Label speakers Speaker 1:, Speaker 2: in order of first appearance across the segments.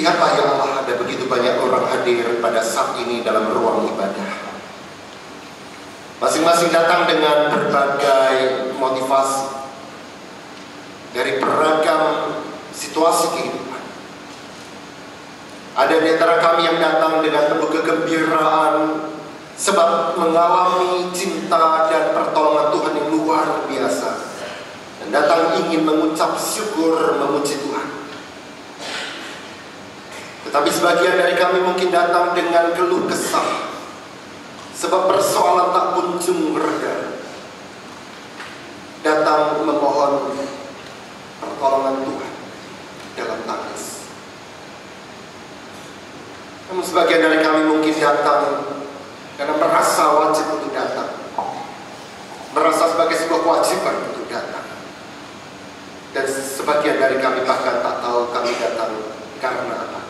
Speaker 1: Lihatlah ya Allah, ada begitu banyak orang hadir pada saat ini dalam ruang ibadah. Masing-masing datang dengan berbagai motivasi dari beragam situasi kehidupan. Ada di antara kami yang datang dengan penuh kegembiraan sebab mengalami cinta dan pertolongan Tuhan yang luar biasa, dan datang ingin mengucap syukur, memuji Tuhan. Tetapi sebagian dari kami mungkin datang dengan keluh kesah sebab persoalan tak kunjung reda. Datang memohon pertolongan Tuhan dalam tangis. Namun sebagian dari kami mungkin datang karena merasa wajib untuk datang, merasa sebagai sebuah kewajiban untuk datang. Dan sebagian dari kami bahkan tak tahu kami datang karena apa.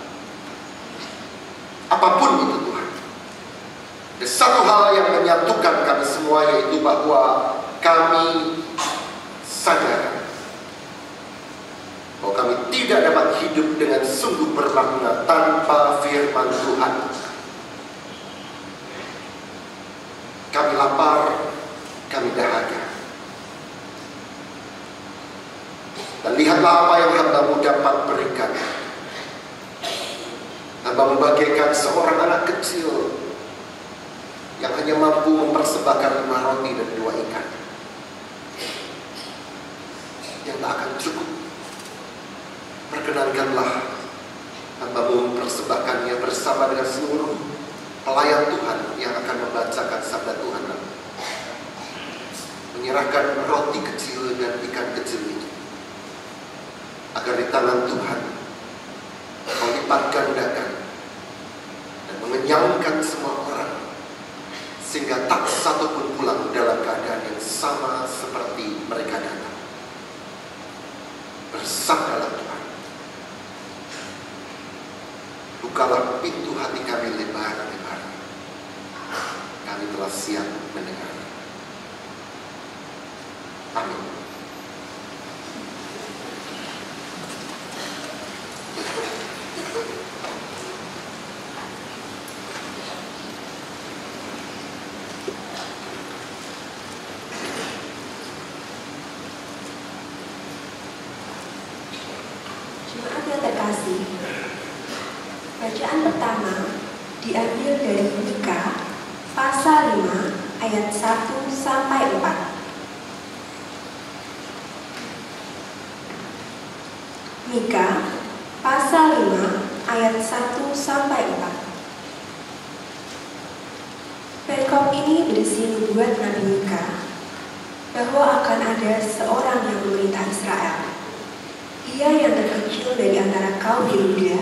Speaker 1: Apapun itu Tuhan, ada satu hal yang menyatukan kami semua, yaitu bahwa kami sadar bahwa kami tidak dapat hidup dengan sungguh bermakna tanpa firman Tuhan. Kami lapar, kami dahaga. Dan lihatlah apa yang hamba-Mu dapat berikan. Hamba membagikan seorang anak kecil yang hanya mampu mempersembahkan 5 roti dan 2 ikan, yang tak akan cukup. Perkenankanlah hamba-Mu mempersembahkannya bersama dengan seluruh pelayan Tuhan yang akan membacakan sabda Tuhan, menyerahkan roti kecil dan ikan kecil itu, agar di tangan Tuhan Kau lipat gandakan dan mengenyangkan semua orang, sehingga tak satu pun pulang dalam keadaan yang sama seperti mereka datang. Bersabdalah Tuhan, bukalah pintu hati kami lebar-lebar. Kami telah siap mendengar. Amin.
Speaker 2: Bacaan pertama diambil dari Mika pasal 5 ayat 1 sampai 4. Mika pasal 5 ayat 1 sampai 4. Perikop ini berisi nubuat Nabi Mika bahwa akan ada seorang yang memerintah Israel. Ia yang terkecil dari antara kaum Yehuda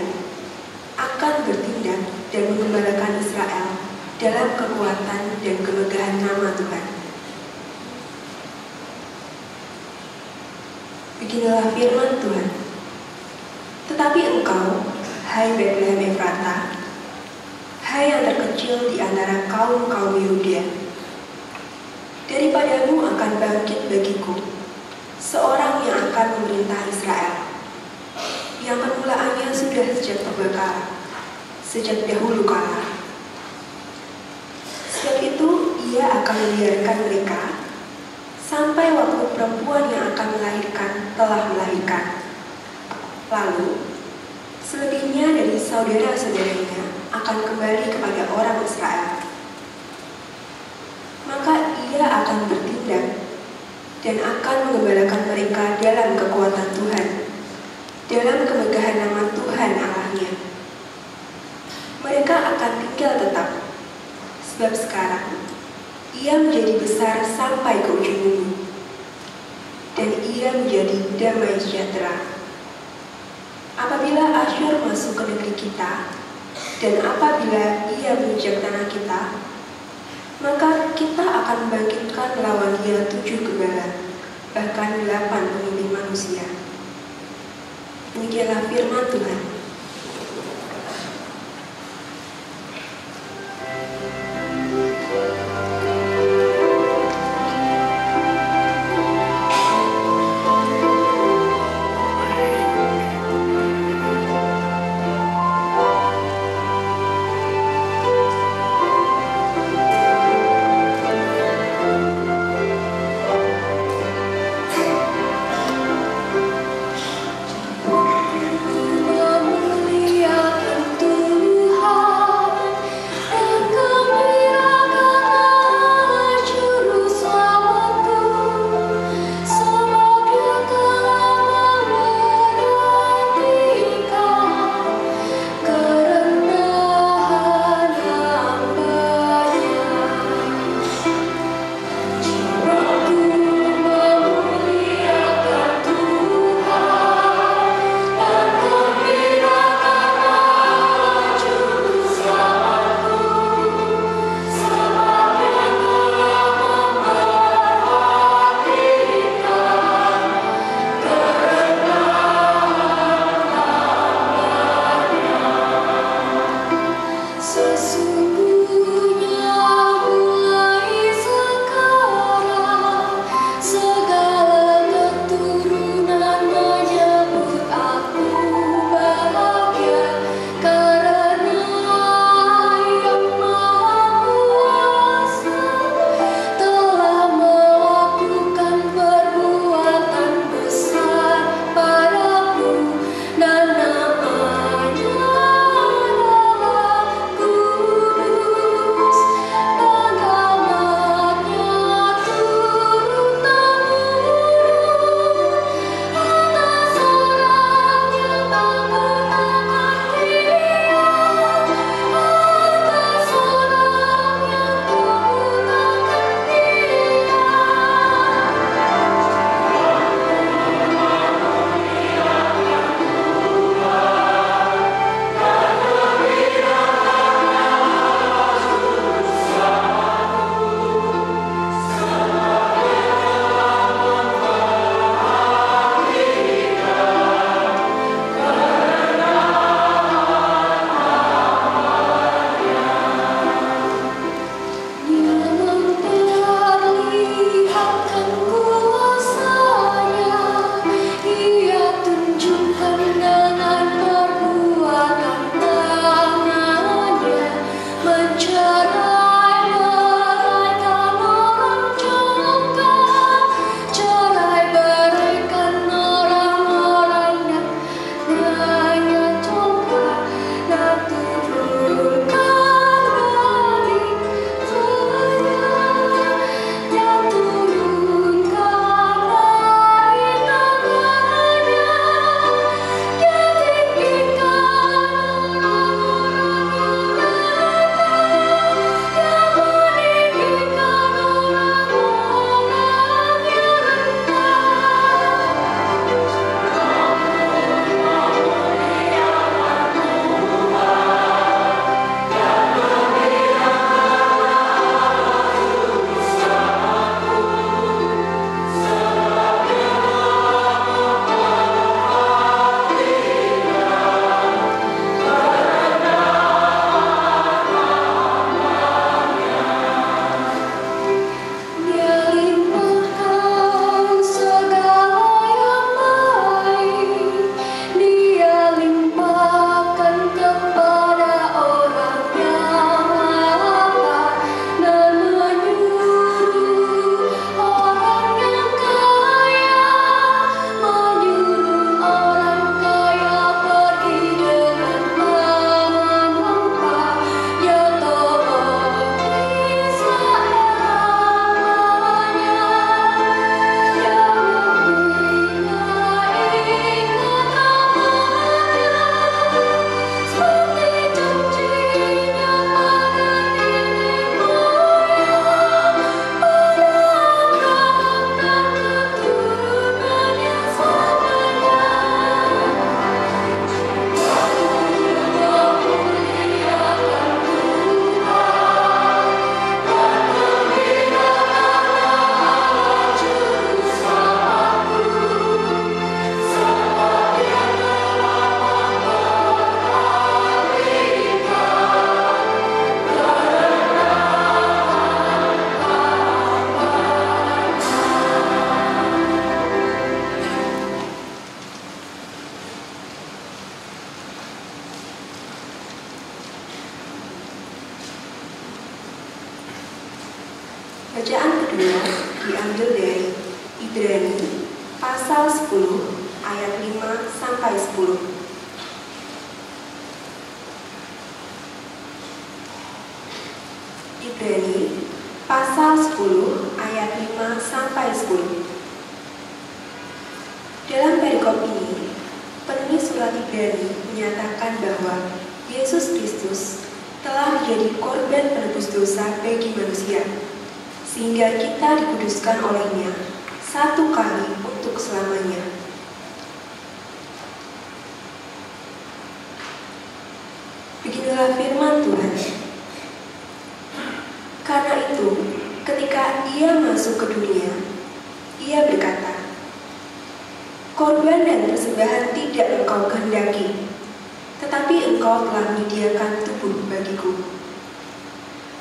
Speaker 2: akan bertindak dan mengembalakan Israel dalam kekuatan dan kemegahan nama Tuhan. Beginilah firman Tuhan. Tetapi engkau, hai Betlehem Efrata, hai yang terkecil di antara kaum-kaum Yehuda, daripadamu akan bangkit bagiku seorang yang akan memerintah Israel, yang permulaannya sudah sejak purbakala, sejak dahulu kala. Sebab itu ia akan membiarkan mereka sampai waktu perempuan yang akan melahirkan telah melahirkan. Lalu selebihnya dari saudara-saudaranya akan kembali kepada orang Israel. Maka ia akan bertindak dan akan mengembalakan mereka dalam kekuatan Tuhan, dalam kemegahan nama Tuhan Allahnya. Mereka akan tinggal tetap, sebab sekarang ia menjadi besar sampai ke ujung bumi, dan ia menjadi damai sejahtera. Apabila Asyur masuk ke negeri kita, dan apabila ia menginjak tanah kita, maka kita akan membangkitkan lawan dia 7 gembala, bahkan 8 pemimpin manusia. Demikianlah firman Tuhan. Bacaan kedua diambil dari Ibrani pasal 10 ayat 5 sampai 10. Ibrani pasal 10 ayat 5 sampai 10. Dalam perikop ini, penulis surat Ibrani menyatakan bahwa Yesus Kristus telah menjadi korban penebus dosa bagi manusia, sehingga kita dikuduskan olehnya satu kali untuk selamanya. Beginilah firman Tuhan. Karena itu, ketika Ia masuk ke dunia, Ia berkata, "Korban dan persembahan tidak Engkau kehendaki, tetapi Engkau telah menyediakan tubuh bagiku.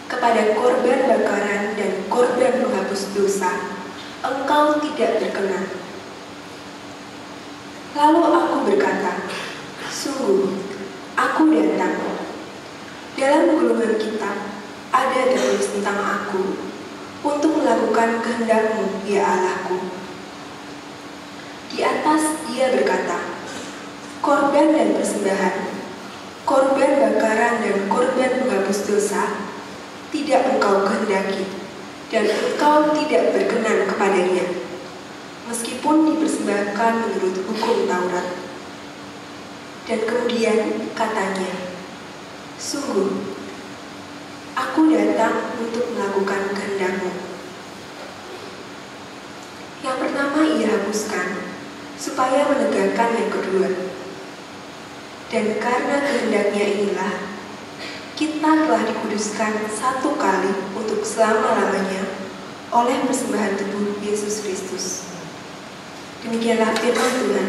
Speaker 2: Kepada korban bakaran dan korban penghapus dosa, Engkau tidak berkenan." Lalu aku berkata, "Sungguh, aku datang." Dalam gulungan kitab ada tertulis tentang aku untuk melakukan kehendak-Mu, ya Allahku. Di atas Ia berkata, "Korban dan persembahan, korban bakaran dan korban penghapus dosa tidak Engkau kehendaki, dan Engkau tidak berkenan kepadanya, meskipun dipersembahkan menurut hukum Taurat." Dan kemudian katanya, "Sungguh, aku datang untuk melakukan kehendak-Mu." Yang pertama Ia hapuskan, supaya menegakkan yang kedua. Dan karena kehendaknya inilah, kita telah dikuduskan satu kali untuk selama-lamanya oleh persembahan tubuh Yesus Kristus. Demikianlah firman Tuhan.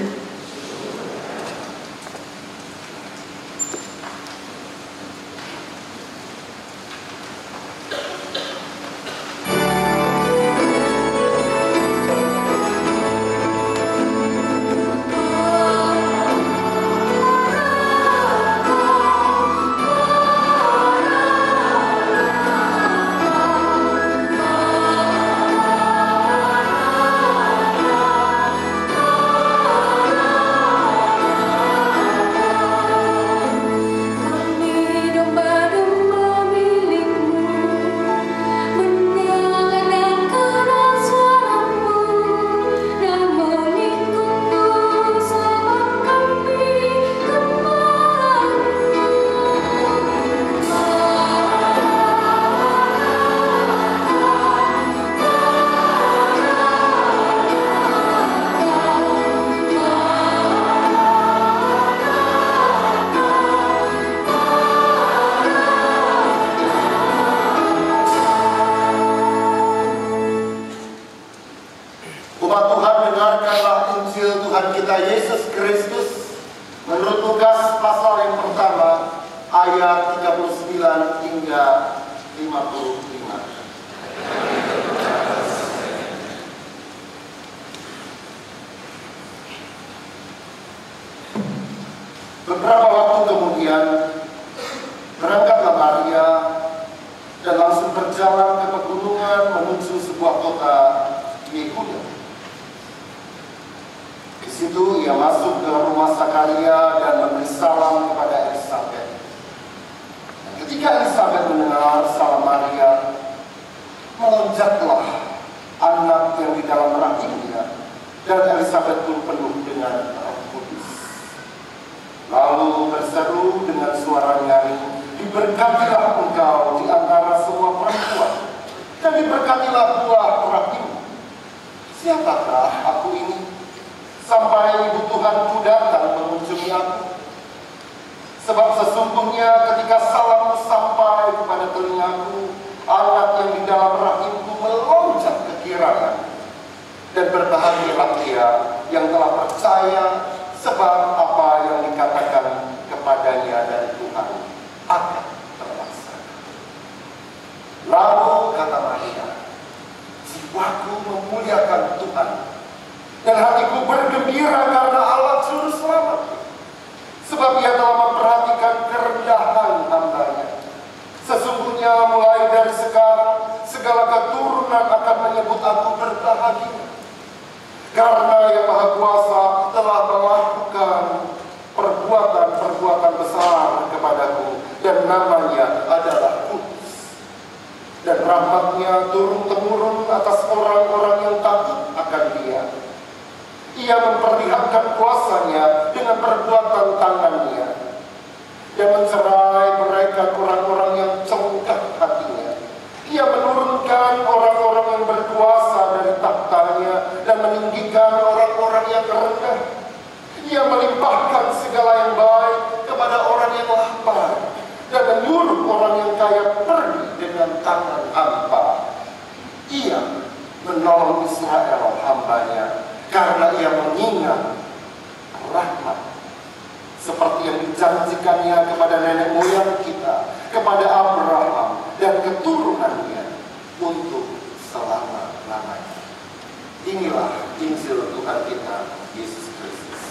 Speaker 1: Umat Tuhan, dengarkanlah Injil Tuhan kita Yesus Kristus menurut Lukas pasal yang pertama ayat 39 hingga 55. Beberapa waktu kemudian berangkatlah Maria dan langsung berjalan ke pegunungan menuju sebuah kota Yehuda. Di situ ia masuk ke rumah Zakaria dan memberi salam kepada Elisabet. Dan ketika Elisabet mendengar salam Maria, melonjaklah anak yang di dalam rahimnya, dan Elisabet pun penuh dengan Roh Kudus. Lalu berseru dengan suara nyaring, "Diberkatilah engkau di antara semua perempuan, dan diberkatilah buah rahimmu. Siapakah aku ini, sampai ibu Tuhanku datang mengunjungi aku? Sebab sesungguhnya ketika salammu sampai kepada telingaku, anak yang di dalam rahimku melonjak kegirangan. Dan berbahagialah dia yang telah percaya, sebab apa yang dikatakan kepadanya dari Tuhan akan terlaksana." Lalu kata Maria, "Jiwaku memuliakan Tuhan, dan hatiku bergembira karena Allah Juru Selamat. Sebab Ia telah memperhatikan kerendahan hamba-Nya. Sesungguhnya mulai dari sekarang, segala keturunan
Speaker 3: dan rahmat-Nya turun-temurun atas orang-orang yang takut akan Dia. Ia memperlihatkan kuasa-Nya dengan perbuatan tangan-Nya dan mencerai-beraikan orang-orang yang congkak hatinya. Ia menurunkan orang-orang yang berkuasa dari takhta-Nya dan meninggikan orang-orang yang rendah. Ia melimpahkan segala yang baik kepada orang yang lapar dan menyuruh orang yang kaya pergi dengan tangan hampa. Ia menolong Israel hamba-Nya karena ia mengingat rahmat seperti yang dijanjikannya kepada nenek moyang kita, kepada Abraham dan keturunannya untuk selama-lamanya. Inilah Injil Tuhan kita, Yesus Kristus.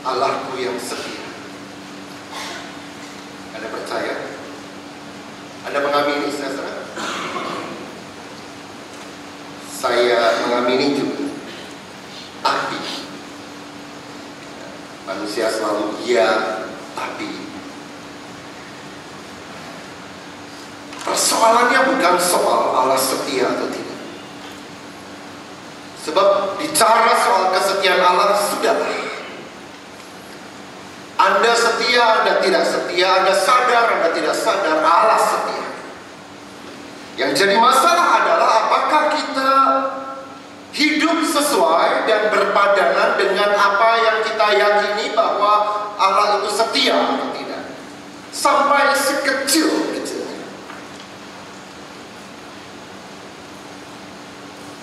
Speaker 1: Allahku yang setia. Anda percaya? Anda mengamini, saudara? Saya mengamini juga. Tapi manusia selalu ya, tapi. Persoalannya bukan soal Allah setia atau tidak. Sebab bicara soal kesetiaan Allah sudahlah. Anda setia, Anda tidak setia, Anda sadar, Anda tidak sadar, Allah setia. Yang jadi masalah adalah apakah kita hidup sesuai dan berpadanan dengan apa yang kita yakini bahwa Allah itu setia atau tidak. Sampai sekecil-kecilnya.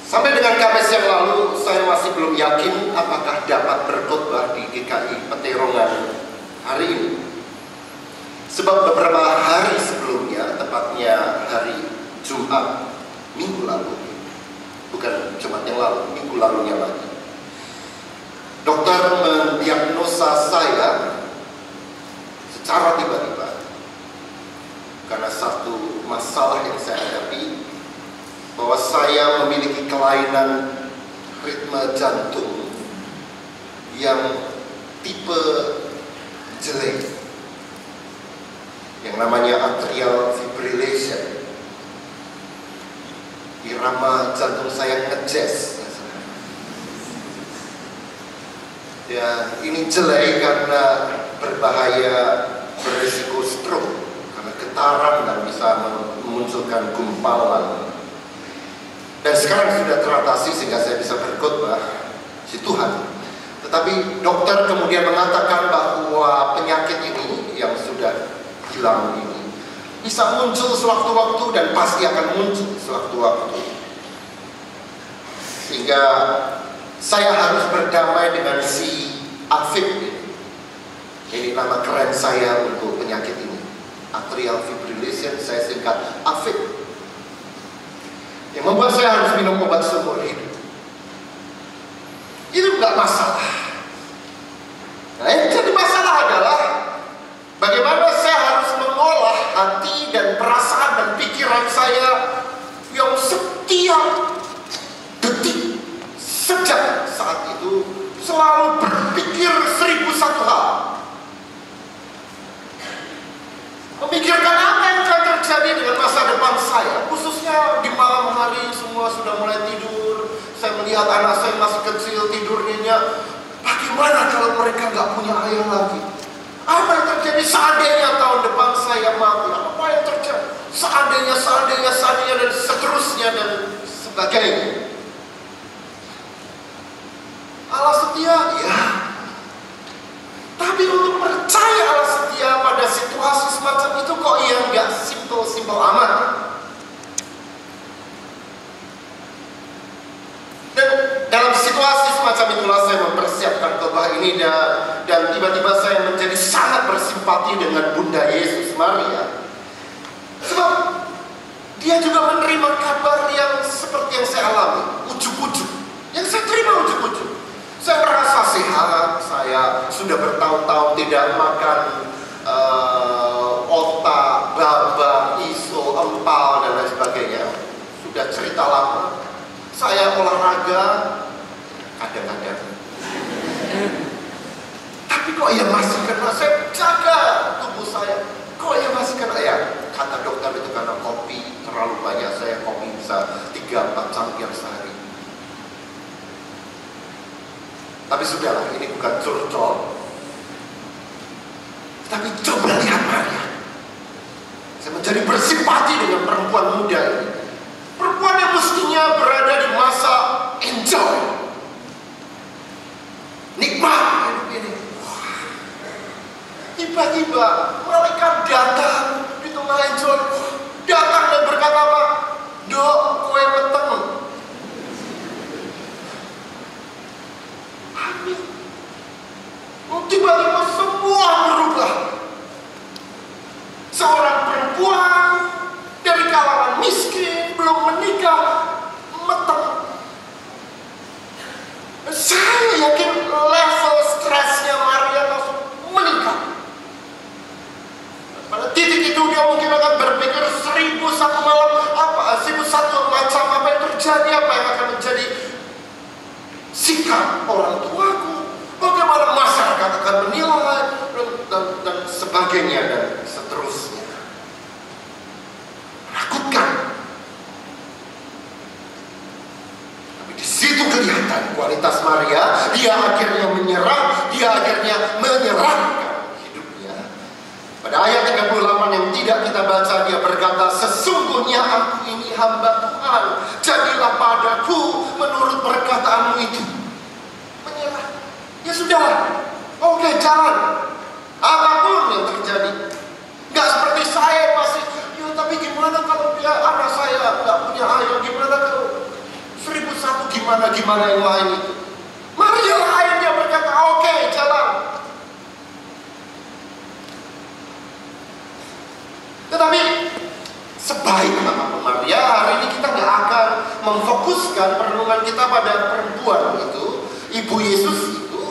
Speaker 1: Sampai dengan Kamis yang lalu, saya masih belum yakin apakah dapat berkhotbah di GKI Peterongan hari ini. Sebab beberapa hari sebelumnya, tepatnya hari Jumat minggu lalu, bukan Jumat yang lalu, minggu lalunya lagi, dokter mendiagnosa saya secara tiba-tiba karena satu masalah yang saya hadapi, bahwa saya memiliki kelainan ritme jantung yang tipe jelek, yang namanya atrial fibrillation. Irama jantung saya ngejes. Ya, ini jelek karena berbahaya, berisiko stroke karena getaran dan bisa memunculkan gumpalan. Dan sekarang sudah teratasi sehingga saya bisa berkhotbah, si Tuhan. Tetapi dokter kemudian mengatakan bahwa penyakit ini yang sudah hilang ini bisa muncul sewaktu-waktu dan pasti akan muncul sewaktu-waktu. Sehingga saya harus berdamai dengan si AFib ini. Ini nama keren saya untuk penyakit ini. Atrial fibrillation, saya singkat AFib. Yang membuat saya harus minum obat seumur hidup. Itu nggak masalah. Nah, yang jadi masalah adalah bagaimana saya harus mengolah hati dan perasaan dan pikiran saya yang setiap detik sejak saat itu selalu berpikir 1001 hal. Memikirkan apa yang akan terjadi dengan masa depan saya, khususnya di malam hari semua sudah mulai tidur. Saya melihat anak saya masih kecil tidurnya. Bagaimana kalau mereka nggak punya ayah lagi? Apa yang terjadi seandainya tahun depan saya mati? Apa yang terjadi? Seandainya dan seterusnya dan sebagainya. Allah setia, ya. Tapi untuk percaya Allah setia pada situasi semacam itu kok ya nggak simpel amat. Dan dalam situasi semacam itulah saya mempersiapkan khotbah ini dan tiba-tiba saya menjadi sangat bersimpati dengan Bunda Yesus Maria. Sebab dia juga menerima kabar yang seperti yang saya alami, ujuk-ujuk. Yang saya terima ujuk-ujuk. Saya merasa sehat, saya sudah bertahun-tahun tidak makan otak, baba, iso, empal, dan lain sebagainya. Sudah cerita lama. Saya olahraga, kadang-kadang. Tapi kok ya masih kena, saya jaga tubuh saya. Kok ya masih kena, ya kata dokter itu karena kopi terlalu banyak. Saya kopi bisa 3-4 cangkir sehari. Tapi sudahlah, ini bukan curcol. Tapi coba lihat Maria. Saya menjadi bersimpati dengan perempuan muda ini. Perempuan yang mestinya berada di masa enjoy, nikmat hidup ini. Tiba-tiba malaikat datang di tengah enjoy. Datang dan berkata apa? Dok, kue meteng. Amin. Tiba-tiba semua berubah. Seorang perempuan dari kalangan miskin, belum menikah, meteng. Saya yakin level stresnya Maria 1001 malam, apa 1001 macam apa yang terjadi, apa yang akan menjadi sikap orang tuaku, bagaimana masyarakat akan menilai, dan sebagainya, dan seterusnya. Menakutkan. Tapi di situ kelihatan kualitas Maria. Dia akhirnya menyerah, dia akhirnya menyerahkan hidupnya. Pada ayat 38 yang tidak kita baca, dia berkata, sesungguhnya aku ini hamba Tuhan, jadilah padaku menurut perkataanmu itu. Menyerah. Ya sudah, oke, jalan. Apapun yang terjadi. Gak seperti saya masih, ya tapi gimana kalau dia anak saya gak punya ayah, gimana kalau 1001 gimana yang lain itu. Maria lain, dia berkata, oke, jalan. Tetapi sebaik apapun Maria, hari ini kita gak akan memfokuskan perenungan kita pada perempuan itu, ibu Yesus itu,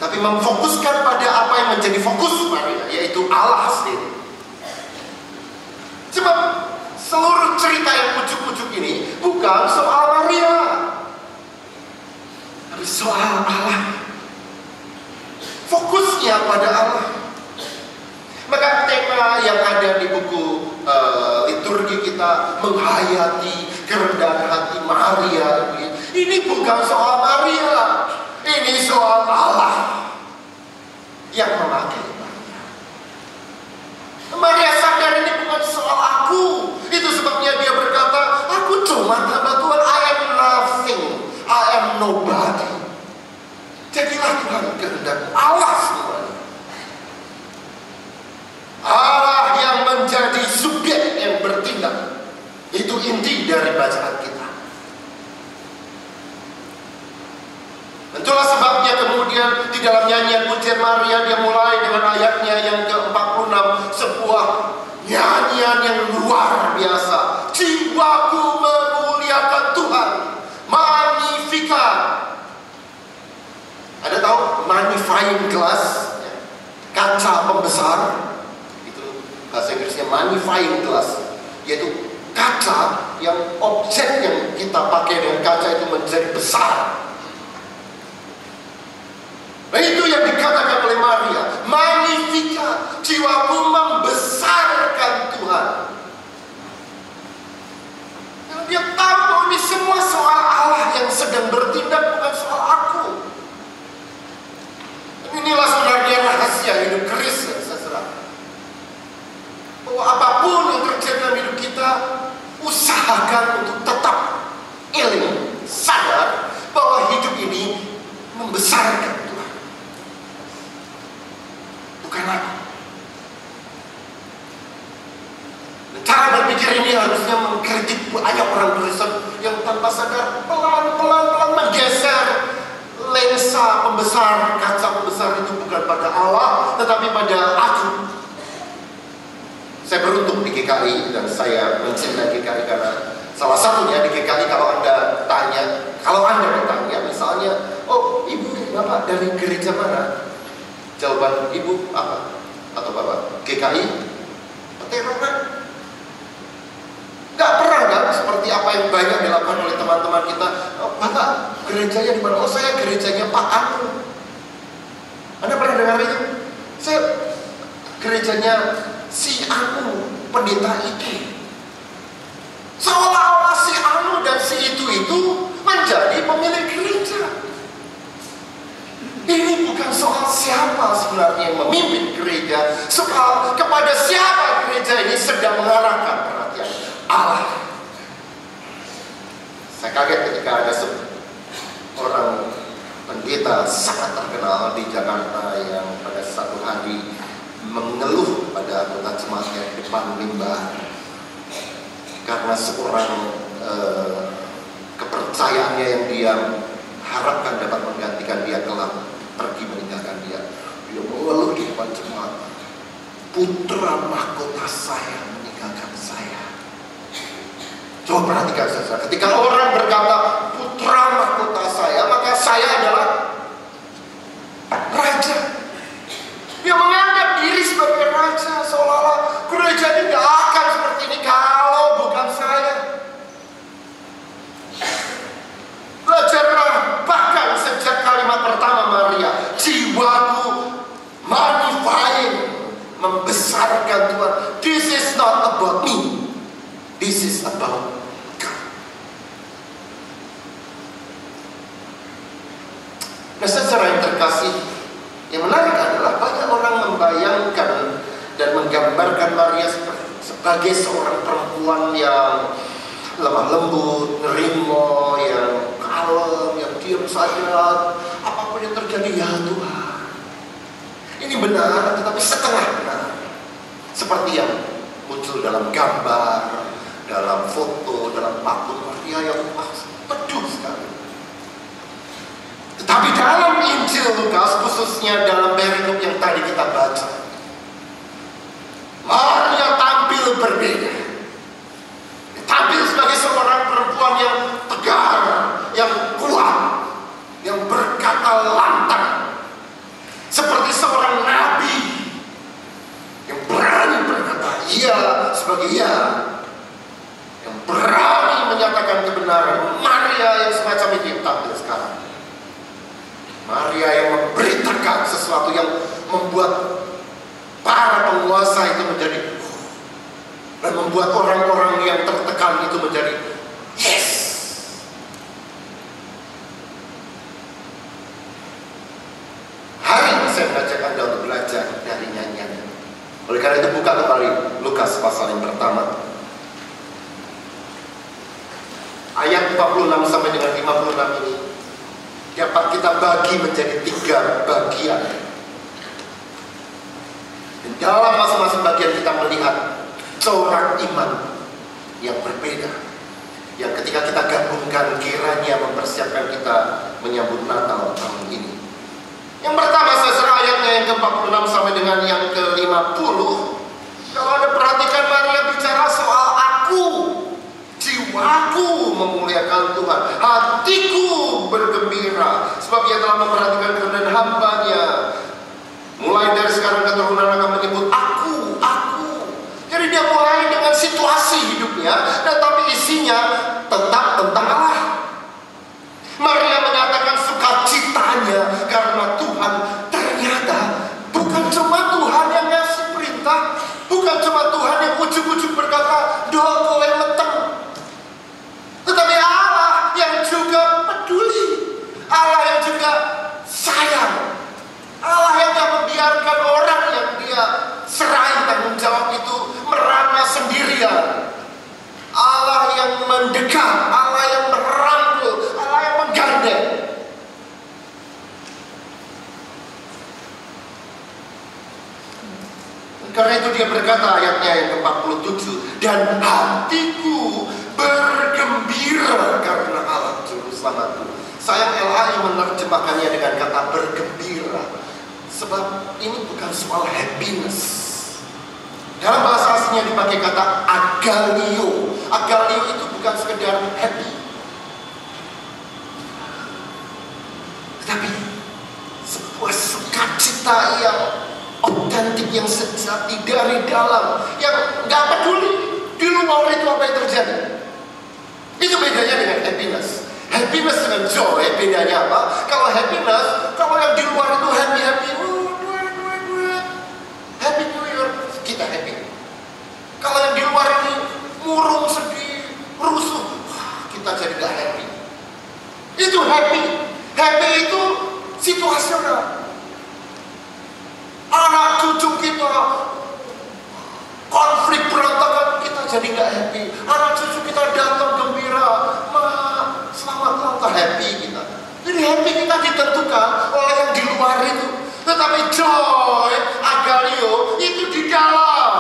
Speaker 1: tapi memfokuskan pada apa yang menjadi fokus Maria, yaitu Allah sendiri. Sebab seluruh cerita yang ujuk-ujuk ini bukan soal Maria, tapi soal Allah. Fokusnya pada Allah. Maka tema yang ada di buku liturgi kita, menghayati kerendahan hati Maria, ini bukan soal Maria, ini soal Allah yang memakai Maria. Maria sadar ini bukan soal aku. Itu sebabnya dia berkata, aku cuma hamba Tuhan, I am nothing, I am nobody. Jadilah Tuhan kehendakmu, Allah semuanya. Allah yang menjadi subjek yang bertindak. Itu inti dari bacaan kita. Itulah sebabnya kemudian di dalam nyanyian pujian Maria, dia mulai dengan ayatnya yang ke-46, sebuah nyanyian yang luar biasa. Jiwaku memuliakan Tuhan, Magnificat. Ada tahu magnifying glass, kaca pembesar? Itu bahasa Inggrisnya magnifying glass, yaitu kaca yang objek yang kita pakai dengan kaca itu menjadi besar. Nah, itu yang dikatakan oleh Maria, Magnificat, jiwaku membesarkan Tuhan. Dan dia tahu bahwa ini semua soal Allah yang sedang bertindak, bukan soal aku. Dan inilah sebenarnya rahasia hidup Kristen, saudara. Bahwa apapun yang terjadi dalam hidup kita, usahakan untuk tetap iling, sadar bahwa hidup ini membesarkan Tuhan, bukan aku. Cara berpikir ini harusnya mengkritik banyak orang Kristen yang tanpa sadar pelan-pelan menggeser lensa pembesar, kaca pembesar itu bukan pada Allah, tetapi pada aku. Saya beruntung di GKI dan saya mencintai GKI karena salah satunya di GKI kalau Anda bertanya misalnya, oh ibu bapak dari gereja mana? Jawaban ibu apa? Atau bapak? GKI? Teroran? Gak pernah kan seperti apa yang banyak dilakukan oleh teman-teman kita. Oh, bapak gerejanya di mana? Oh, saya gerejanya Pak Anu. Anda pernah dengar itu? Saya gerejanya si Anu, pendeta itu. Seolah-olah si Anu dan si itu menjadi pemilik gereja. Ini bukan soal siapa sebenarnya yang memimpin gereja, soal kepada siapa gereja ini sedang mengarahkan perhatian Allah. Saya kaget ketika ada orang pendeta sangat terkenal di Jakarta yang pada satu hari mengeluh pada anggota jemaatnya di depan mimbar karena seorang kepercayaannya yang dia harapkan dapat menggantikan dia kelak pergi meninggalkan dia. Dia mengeluh di depan jemaat, putra mahkota saya meninggalkan saya. Coba perhatikan saja, ketika orang berkata putra mahkota saya, maka saya adalah raja. Dia menganggap diri sebagai raja, seolah-olah gereja ini gak Nah, saudara yang terkasih, yang menarik adalah banyak orang membayangkan dan menggambarkan Maria sebagai seorang perempuan yang lemah lembut, nerimo, yang kalem, yang diam saja, apapun yang terjadi, ya Tuhan. Ini benar, tetapi setengah benar. Seperti yang muncul dalam gambar, dalam foto, dalam apapun, Maria yang peduh sekali. Tetapi dalam Injil Lukas, khususnya dalam perikop yang tadi kita baca, Maria tampil berbeda. Tampil sebagai seorang perempuan yang tegar, yang kuat, yang berkata lantang, seperti seorang nabi yang berani berkata iya sebagai iya, yang berani menyatakan kebenaran. Maria yang semacam itu yang tampil sekarang. Maria yang memberitakan sesuatu yang membuat para penguasa itu menjadi, dan membuat orang-orang yang tertekan itu menjadi yes. Hari ini saya mengajak Anda untuk belajar dari nyanyian. Oleh karena itu buka kembali Lukas pasal yang pertama, ayat 46 sampai dengan 56 ini dapat kita bagi menjadi 3 bagian. Dan dalam masing-masing bagian kita melihat corak iman yang berbeda, yang ketika kita gabungkan kiranya mempersiapkan kita menyambut Natal tahun ini. Yang pertama, saudara, ayatnya yang ke-46 sampai dengan yang ke-50. Kalau Anda perhatikan, Maria bicara soal aku. Jiwaku memuliakan Tuhan, hatiku bergembira, sebab Ia telah memperhatikan kerendahan hamba-Nya. Mulai dari sekarang keturunan akan menyebut aku. Jadi dia mulai dengan situasi hidupnya, tetapi isinya tetap tentang Allah. Maria menyatakan sukacitanya karena Tuhan ternyata bukan cuma Tuhan yang ngasih perintah, bukan cuma Tuhan yang ujuk-ujuk berkata doa kowe meteng, tetapi Allah yang juga peduli, Allah yang juga sayang, Allah yang gak membiarkan orang yang dia serahin tanggung jawab itu merana sendirian. Allah yang mendekat, Allah yang merangkul, Allah yang menggandeng. Karena itu dia berkata, ayatnya yang ke-47, dan hatiku bergembira karena Allah juru selamatku. Sayang LHI menerjemahkannya dengan kata bergembira, sebab ini bukan soal happiness. Dalam bahasa aslinya dipakai kata agalio. Agalio itu bukan sekedar happy, tetapi sebuah sukacita yang otentik, yang sejati dari dalam, yang gak peduli di luar itu apa yang terjadi. Itu bedanya dengan happiness. Happiness dengan joy bedanya apa? Kalau happiness, kalau yang di luar itu happy, happy New Year, kita happy. Kalau yang di luar ini murung, sedih, rusuh, kita jadi gak happy. Itu happy. Happy itu situasional. Anak cucu kita konflik berantakan, kita jadi gak happy. Anak cucu kita datang gembira, selamat Natal, happy kita. Jadi happy kita ditentukan oleh yang di luar itu. Tetapi joy, agalio, itu di dalam.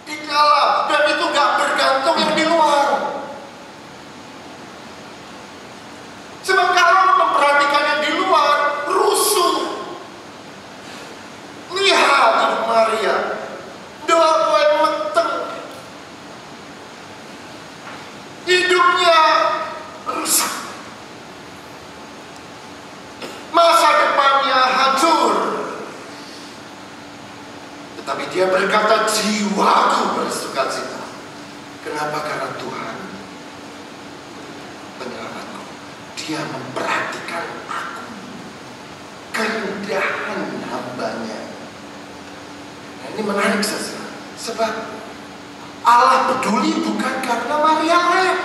Speaker 1: Di dalam. Dan itu gak bergantung yang di luar. Sebab kalau memperhatikan yang di luar, rusuh. Lihat hidup Maria, doa gue meteng, hidupnya rusak, masa depannya hancur. Tetapi dia berkata, jiwaku bersukacita. Kenapa? Karena Tuhan penyelamatku. Dia memperhatikan aku, kerendahan hamba-Nya. Nah, ini menarik saja, sebab Allah peduli bukan karena Maria layak.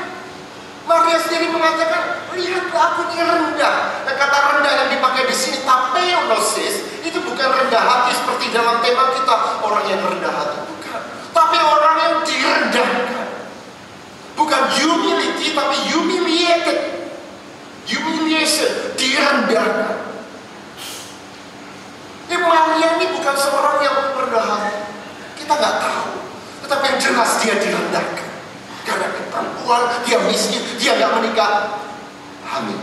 Speaker 1: Maria sendiri mengatakan, lihatlah aku ini rendah. Dan kata rendah yang dipakai di sini tapeonosis itu bukan rendah hati seperti dalam tema kita, orang yang rendah hati, bukan. Tapi orang yang direndahkan. Bukan humility, tapi humiliated. Humiliation, direndahkan. Maria ini bukan seorang yang rendah hati. Kita nggak tahu. Tetapi yang jelas dia direndahkan. Karena dia perempuan, dia miskin, dia nggak menikah, hamil.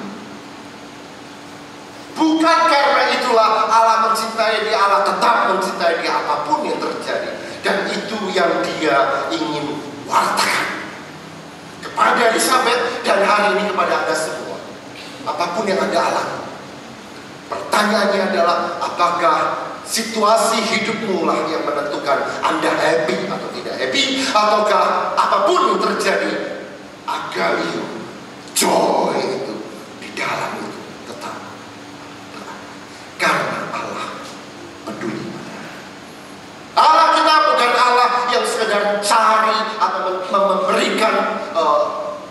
Speaker 1: Bukan karena itulah Allah mencintai dia, Allah tetap mencintai dia apapun yang terjadi. Dan itu yang dia ingin wartakan kepada Elizabeth dan hari ini kepada Anda semua. Apapun yang Anda alami, pertanyaannya adalah apakah situasi hidupmu lah yang menentukan Anda happy atau tidak happy, ataukah apapun yang terjadi, agalio, joy itu di dalam itu tetap berada. Karena Allah peduli. Allah kita bukan Allah yang sekedar cari atau memberikan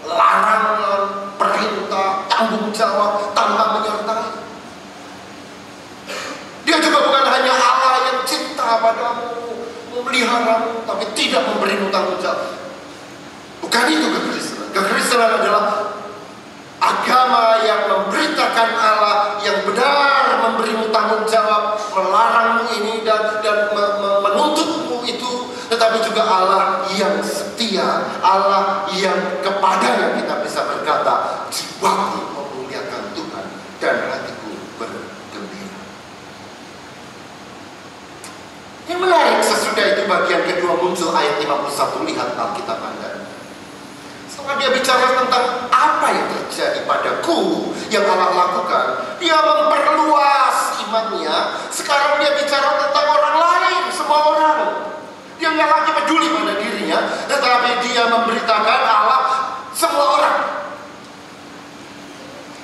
Speaker 1: larangan, perintah, tanggung jawab tanpa menyertai. Dia juga bukan hanya Allah yang cinta padamu, memeliharamu, tapi tidak memberimu tanggung jawab. Bukan itu kekristenan. Kekristenan adalah agama yang memberitakan Allah yang benar, memberimu tanggung jawab, melarangmu ini dan menuntutmu itu, tetapi juga Allah yang setia, Allah yang kepadanya kita bisa berkata, jiwaku memuliakan Tuhan dan hatiku bergembira. Yang menarik, sesudah itu bagian kedua muncul ayat 51, lihat Alkitab Anda. Setelah dia bicara tentang apa yang terjadi padaku yang Allah lakukan, dia memperluas imannya. Sekarang dia bicara tentang orang lain, semua orang. Dia nggak lagi peduli pada dirinya, tetapi dia memberitakan Allah semua orang.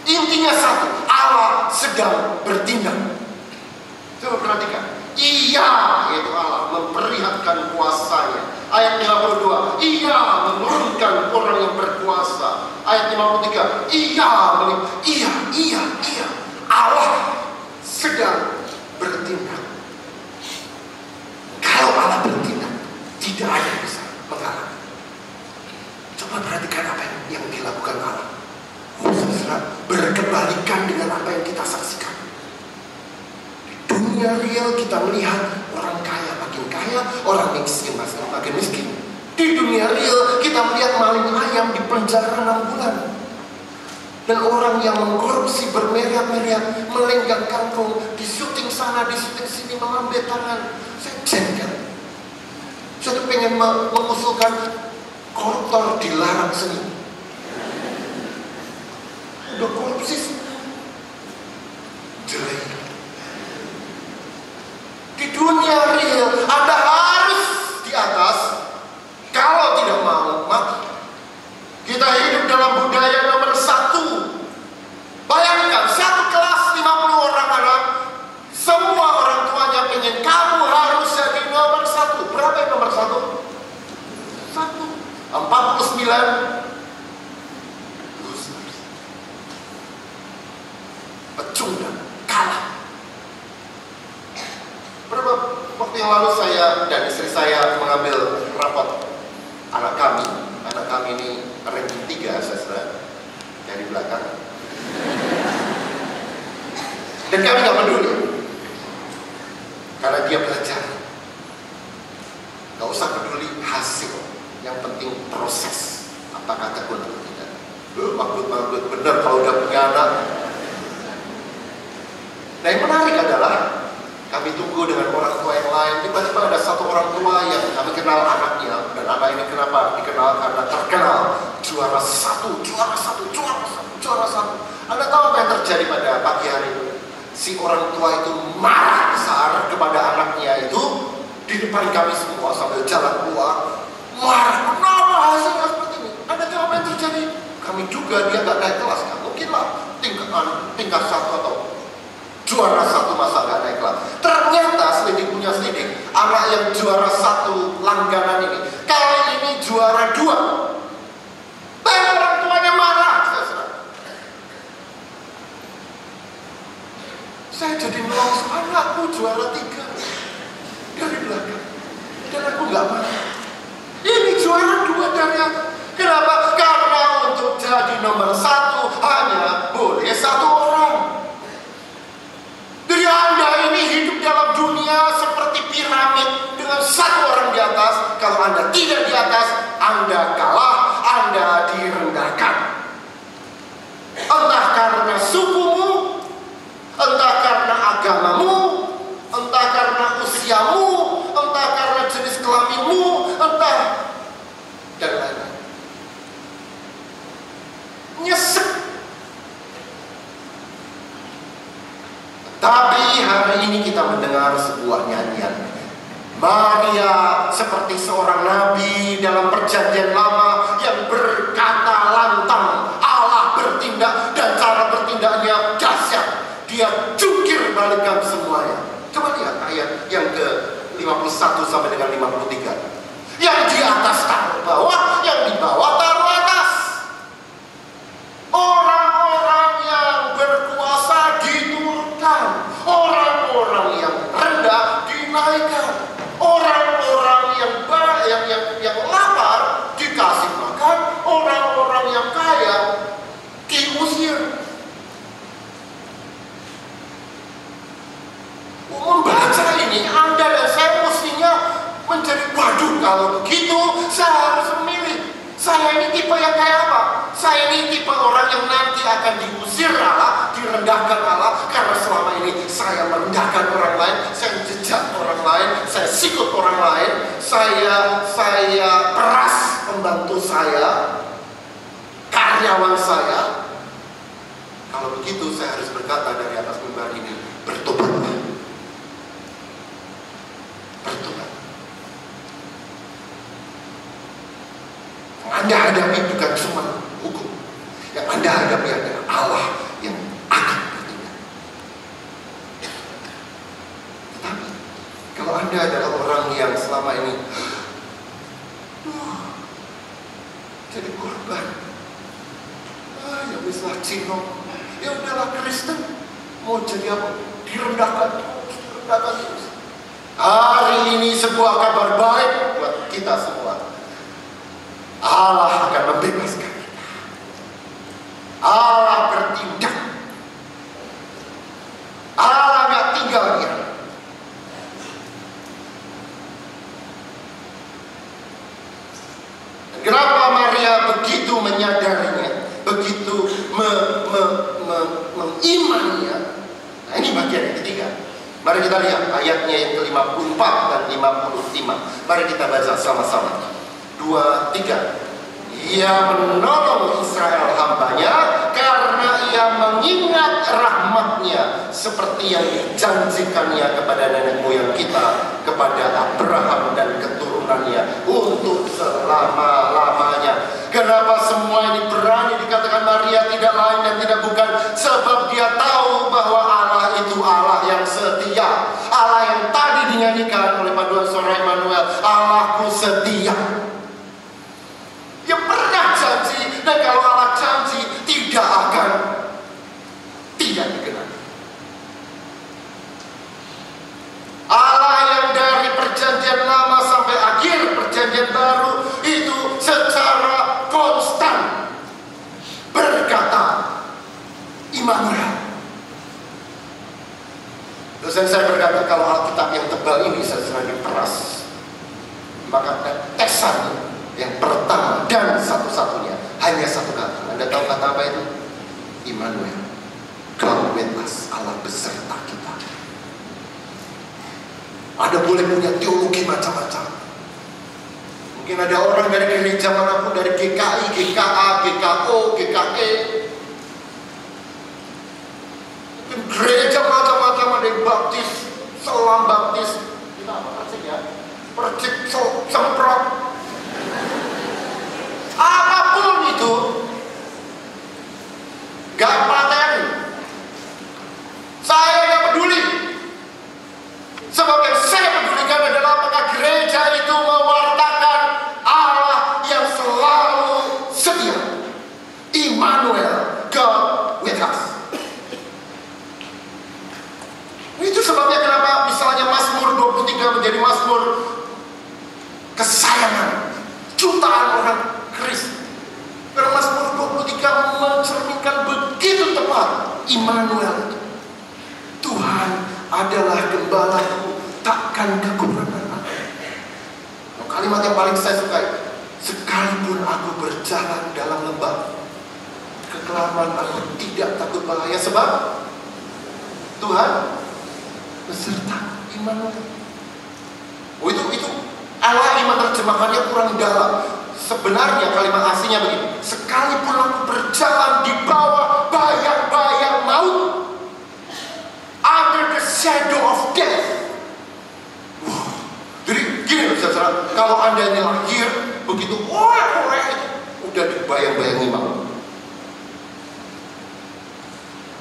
Speaker 1: Intinya satu, Allah sedang bertindak. Coba perhatikan. Ia, yaitu Allah, memperlihatkan kuasanya. Ayat 52, ia menurunkan orang yang berkuasa. Ayat 53, ia. Allah sedang bertindak. Kalau Allah bertindak, tidak ada yang bisa menghalangi. Coba perhatikan apa yang dilakukan Allah. Berkebalikan dengan apa yang kita saksikan. Dunia real kita melihat orang kaya makin kaya, orang miskin makin miskin. Di dunia real kita melihat maling ayam di penjara 6 bulan. Dan orang yang mengkorupsi bermeriat-meriat, melenggak kangkung, di syuting sana, di syuting sini, mengambil tangan. Saya jengkel. Saya tuh pengen mengusulkan koruptor dilarang seni. Udah korupsi jelek. Di dunia real Anda harus di atas. Kalau tidak mau mati. Kita hidup dalam budaya nomor 1. Bayangkan satu kelas 50 orang anak, semua orang tuanya pengen kamu harus jadi nomor 1. Berapa yang nomor 1? 1. 49 losers. Pecundang, kalah. Berapa waktu yang lalu saya dan istri saya mengambil rapot anak kami. Anak kami ini ranking 3, saya dari belakang. Dan kami gak peduli, karena dia belajar. Gak usah peduli hasil, yang penting proses. Apakah tekun atau tidak. Maksud bener kalau udah punya anak. Nah yang menarik adalah kami tunggu dengan orang tua yang lain. Tiba-tiba ada satu orang tua yang kami kenal anaknya. Dan anak ini kenapa dikenal? Karena terkenal juara satu. Anda tahu apa yang terjadi pada pagi hari itu? Si orang tua itu marah besar kepada anaknya itu di depan kami semua sambil jalan keluar. Marah, kenapa hasilnya seperti ini? Anda tahu apa yang terjadi? Kami juga, dia gak naik kelas. Mungkinlah tingkat 1 atau juara 1 masa gak naik kelas. Ternyata selidik punya selidik, anak yang juara 1 langganan ini kali ini juara 2. Dan orang tuanya marah. Saya jadi melongs, anakku juara 3 dari belakang, dan aku nggak mau. Ini juara 2 dari atas. Kenapa? Karena untuk jadi nomor 1 hanya boleh 1 orang. Jadi Anda ini hidup dalam dunia seperti piramid dengan 1 orang di atas. Kalau Anda tidak di atas, Anda kalah, Anda direndahkan. Entah karena sukumu, entah karena agamamu, entah karena usiamu, entah karena jenis kelaminmu, entah dan lain-lain. Nyesek. Tapi hari ini kita mendengar sebuah nyanyian. Maria seperti seorang nabi dalam perjanjian lama yang berkata lantang, Allah bertindak dan cara bertindaknya dahsyat. Dia jungkir balikan semuanya. Coba lihat ayat yang ke-51 sampai dengan 53. Yang di atas taruh bawah, yang di bawah taruh atas. Orang-orang yang berkuasa diturunkan, orang-orang yang rendah dinaikkan, orang-orang yang lapar dikasih makan, orang-orang yang kaya diusir. Membaca ini, Anda dan saya mestinya menjadi, waduh, kalau begitu saya harus memilih. Saya ini tipe yang kayak apa? Saya ini tipe orang yang nanti akan diusir Allah, direndahkan Allah, karena selama ini saya merendahkan orang lain, saya menjejak orang lain, saya sikut orang lain, saya peras pembantu saya, karyawan saya. Kalau begitu saya harus berkata dari atas mimbar ini, bertobatlah. Bertobat. Anda hadapi bukan cuma hukum. Yang Anda hadapi adalah Allah yang akan bertindak. Tetapi kalau Anda adalah orang yang selama ini jadi korban, ya bisa Cino, ya udahlah Kristen, mau jadi apa? Direndahkan terus. Hari ini sebuah kabar baik buat kita semua. Allah akan membebaskan kita. Allah bertindak. Allah gak tinggal diam. Kenapa Maria begitu menyadarinya, begitu mengimaninya? Nah, ini bagian yang ketiga. Mari kita lihat ayatnya yang ke-54 dan 55. Mari kita baca sama-sama. 2, 3. Ia menolong Israel hambanya karena ia mengingat rahmatnya seperti yang dijanjikannya kepada nenek moyang kita, kepada Abraham dan keturunannya untuk selama-lamanya. Kenapa semua ini berani dikatakan Maria tidak lain dan tidak bukan? Sebab dia tahu bahwa Allah itu Allah yang setia. Allah yang tadi dinyanyikan oleh paduan suara Immanuel, Allahku setia. Yang pernah janji, dan kalau Allah janji tidak akan tidak digenapi. Allah yang dari perjanjian lama sampai akhir perjanjian baru itu secara konstan berkata Immanuel. Dosen saya berkata, kalau Alkitab yang tebal ini sedang diperas, maka tetesan yang pertama dan satu-satunya hanya satu kata. Anda tahu kata apa itu? Immanuel, God with us, Allah beserta kita. Ada boleh punya teologi macam-macam. Mungkin ada orang dari gereja manapun, dari GKI, GKA, GKO, GKE, mungkin gereja macam-macam, ada yang baptis, selam baptis, kita apa sih ya? Percik semprot. Apapun itu gak paten. Saya gak peduli. Sebab yang saya pedulikan adalah apakah gereja itu mewartakan Allah yang selalu setia, Immanuel, God with us.
Speaker 3: menjadi mazmur kesayangan jutaan orang Kristen. Karena Mazmur 23 mencerminkan begitu tepat Immanuel. Tuhan adalah gembalaku, takkan kekurangan aku. Kalimat yang paling saya sukai, sekalipun aku berjalan dalam lembah kekelaman, aku tidak takut bahaya, sebab Tuhan beserta. Immanuel. Oh, itu Allah menerjemahkannya kurang dalam. Sebenarnya kalimat aslinya begini, sekalipun aku berjalan di bawah bayang-bayang maut, under the shadow of death. Jadi gini saudara, kalau Anda ini lahir begitu, udah dibayang-bayangi maut.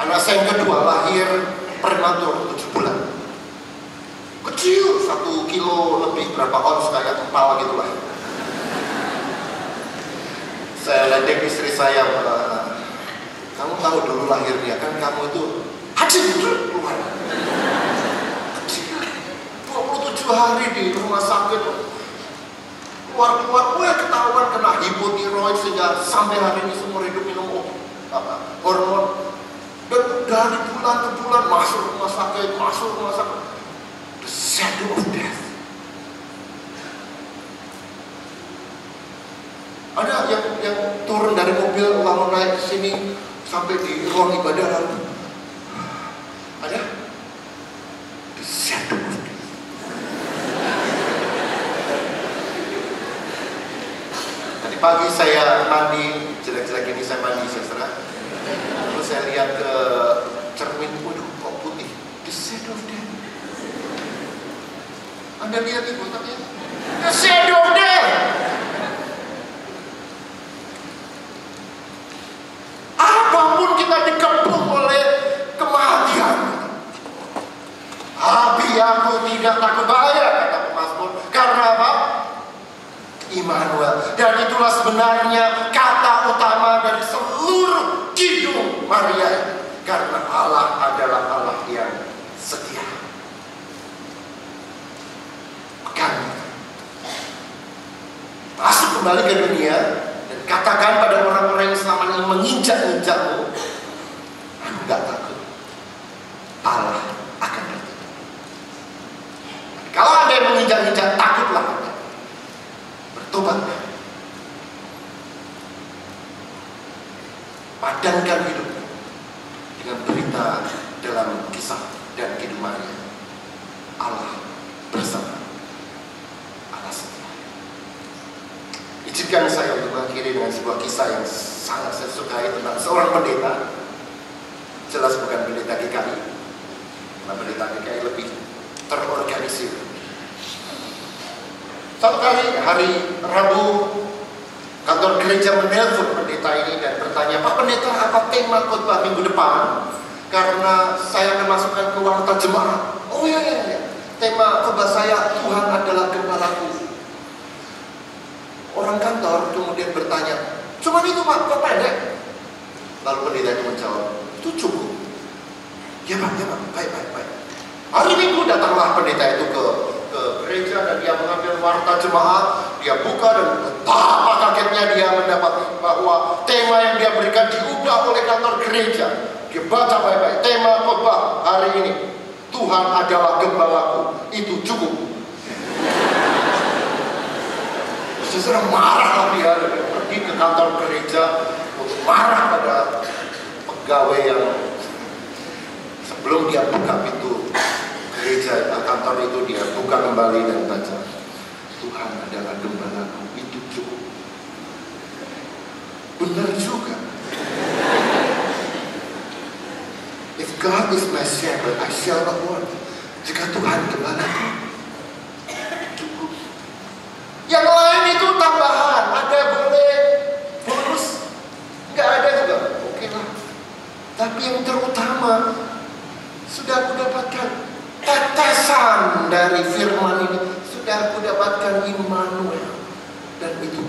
Speaker 3: Anak saya yang kedua lahir prematur 7 bulan. Kecil, 1 kilo lebih, berapa ons, kayak empal gitu lah. Saya ledek istri saya, kamu tahu dulu lahirnya kan kamu itu haji keluar. Kecil, 27 hari di rumah sakit, keluar, ketahuan kena hipotiroid sehingga sampai hari ini seumur hidup minum hormon. Dan dari bulan ke bulan masuk rumah sakit. The shadow of death. Ada yang turun dari mobil lalu naik ke sini sampai di ruang ibadah lalu ada the shadow of death. Tadi pagi saya mandi, jelek-jelek ini saya mandi saudara. Lalu saya lihat ke cermin, waduh kok putih, the shadow of death. Anda lihat itu kotaknya, the shadow of death. Apapun kita dikepung oleh kematian, tapi aku tidak takut bahaya, kata pemazmur. Karena apa? Immanuel. Dan itulah sebenarnya kata utama dari seluruh Kidung Maria. Karena Allah adalah Allah yang setia. Pegang. Masuk kembali ke dunia dan katakan pada orang-orang yang selama ini menginjak-injakmu, aku gak takut. Allah akan datang. Kalau Anda yang menginjak-injak, takutlah Anda. Bertobat. Padankan hidup dengan berita dalam Kisah dan Kidung Maria. Allah bersama, Allah setia. Izinkan saya untuk mengakhiri dengan sebuah kisah yang sangat saya sukai tentang seorang pendeta. Jelas bukan pendeta GKI, karena pendeta GKI lebih terorganisir. Satu kali hari Rabu, kantor gereja menelpon pendeta ini dan bertanya, Pak Pendeta, apa tema khotbah minggu depan? Karena saya akan masukkan ke warta jemaat. Oh iya. Tema khotbah saya, Tuhan adalah gembalaku. Orang kantor kemudian bertanya, cuma itu Pak, kok pendek? Lalu pendeta itu menjawab, itu cukup. Ya Pak, baik. Hari Minggu datanglah pendeta itu ke gereja dan dia mengambil warta jemaat, dia buka dan betapa kagetnya dia mendapat bahwa tema yang dia berikan diubah oleh kantor gereja. Dia baca baik-baik, tema khotbah hari ini, Tuhan adalah gembalaku, itu cukup. Sesudah marah dia pergi ke kantor gereja untuk marah pada pegawai yang sebelum dia buka pintu gereja kantor itu, dia buka kembali dan baca, Tuhan adalah gembalaku, itu cukup. Benar juga. If God is my shepherd, I shall not want. Jika Tuhan gembalaku, cukup. Yang lain itu tambahan, ada boleh bonus, nggak ada juga, oke lah. Tapi yang terutama sudah aku dapatkan. Tetesan dari firman ini sudah aku dapatkan Immanuel, dan itu